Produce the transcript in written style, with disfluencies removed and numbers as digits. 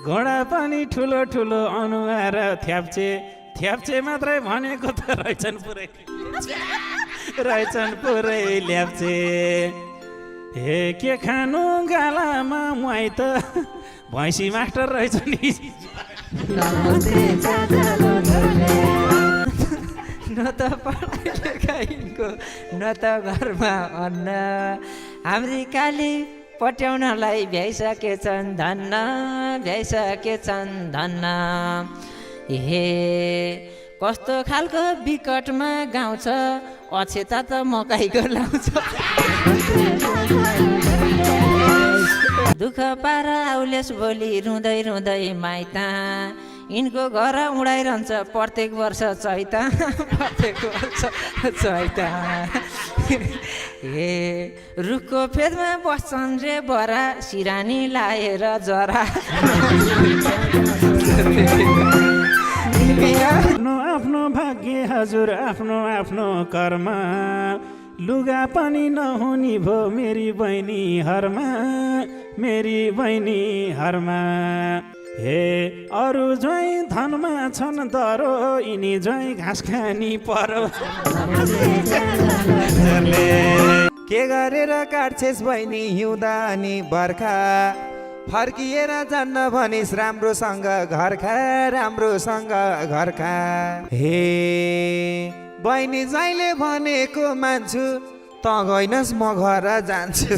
घोडा पनि ठुलो ठुलो अनुहार थ्याप्चे थ्याप्चे मात्रै भनेको त रहेछन् पुरै ल्याप्चे हे के खानु गालामा मुहाई त भैँसी मास्टर रहेछ नि न त पढाइ लेखाइको न त घरमा अन्न हाम्री काली पट्याउनलाई भ्याइसकेछन् धन्न हे कस्तो खालको विकटमा गाउँछ अक्षता त मकैको लाउँछ दुःख पार आउलेस भोलि रुँदै रुँदै माइता यिनको घर उडाइरहन्छ प्रत्येक वर्ष चैता हे रुखको फेदमा बस्छन् रे बरा सिरानी लाएर जरा आफ्नो भाग्य हजुर आफ्नो कर्म लुगा पनि नहुने भो मेरी बहिनी हरमा हे अरू ज्वाइँ धनमा छन् दरो यिनी ज्वाइँ घाँस खानी परो के गरेर काट्छेस् बहिनी हिउँदा अनि बर्खा फर्किएर जान्न भनिस् राम्रोसँग घरका हे बहिनी जहिले भनेको मान्छु त गइनस् म घर जान्छु